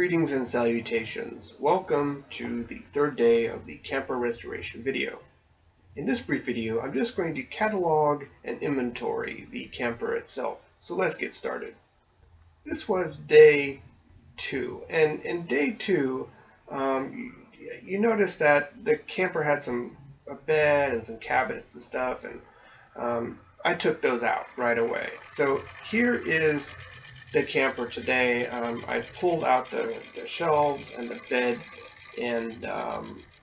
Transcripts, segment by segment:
Greetings and salutations. Welcome to the third day of the camper restoration video. In this brief video, I'm just going to catalog and inventory the camper itself. So let's get started. This was day 2, and in day 2, you notice that the camper had a bed and some cabinets and stuff, and I took those out right away. So here is the camper today. I pulled out the shelves and the bed, and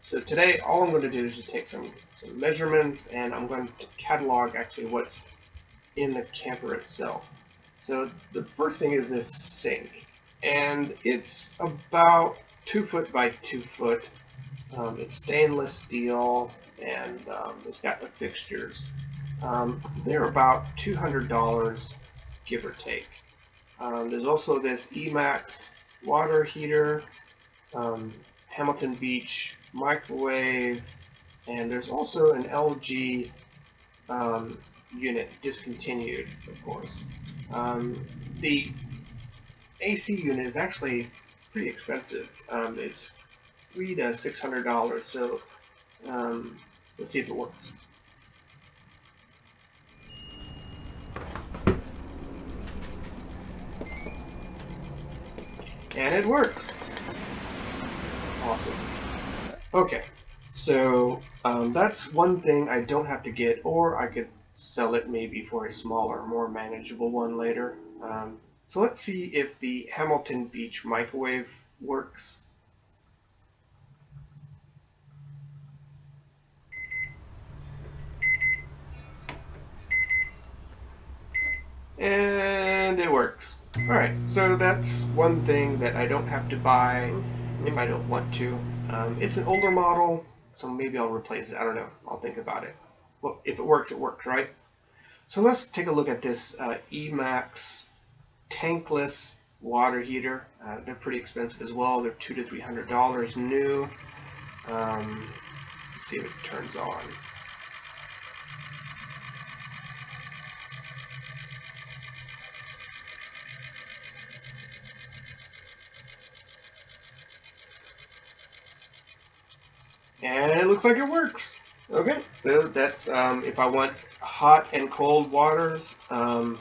so today all I'm going to do is just take some measurements, and I'm going to catalog actually what's in the camper itself. So the first thing is this sink, and it's about 2 foot by 2 foot. It's stainless steel, and it's got the fixtures. They're about $200, give or take. There's also this Emax water heater, Hamilton Beach microwave, and there's also an LG unit, discontinued, of course. The AC unit is actually pretty expensive. It's $300 to $600, so let's see if it works. And it works. Awesome. Okay, so that's one thing I don't have to get, or I could sell it maybe for a smaller, more manageable one later. So let's see if the Hamilton Beach microwave works. And it works. Alright, so that's one thing that I don't have to buy if I don't want to. It's an older model, so maybe I'll replace it. I don't know. I'll think about it. Well, if it works, right? So let's take a look at this Emax Tankless water heater. They're pretty expensive as well. They're $200 to $300 new. Let's see if it turns on. And it looks like it works. Okay, so that's if I want hot and cold waters. I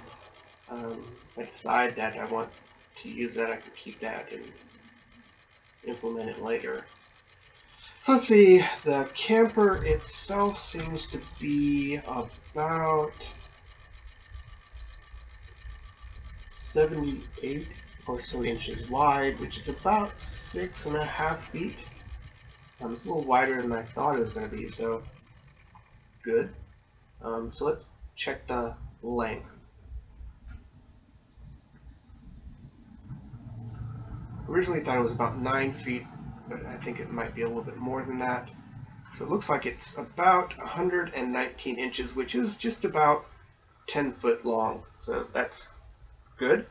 decide that I want to use that, I can keep that and implement it later. So let's see, the camper itself seems to be about 78 or so inches wide, which is about 6.5 feet. It's a little wider than I thought it was going to be, so good. So let's check the length. Originally thought it was about 9 feet, but I think it might be a little bit more than that. So it looks like it's about 119 inches, which is just about 10 foot long. So that's good.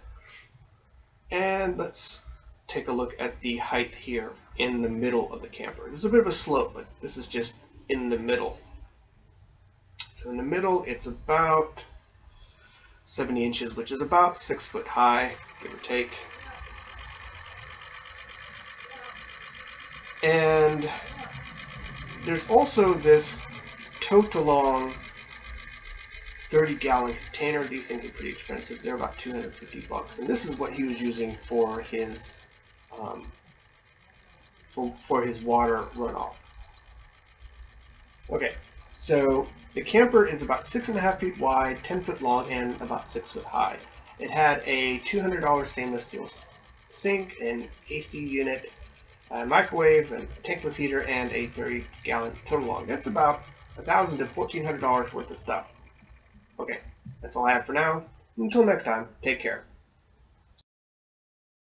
And let's take a look at the height here in the middle of the camper. This is a bit of a slope, but this is just in the middle. So in the middle, it's about 70 inches, which is about 6 foot high, give or take. And there's also this tote-along 30-gallon container. These things are pretty expensive. They're about $250, and this is what he was using for his water runoff. Okay, so the camper is about 6.5 feet wide, 10 foot long, and about 6 foot high. It had a $200 stainless steel sink, an AC unit, a microwave, a tankless heater, and a 30-gallon total long. That's about $1,000 to $1,400 worth of stuff. Okay, that's all I have for now. Until next time, take care.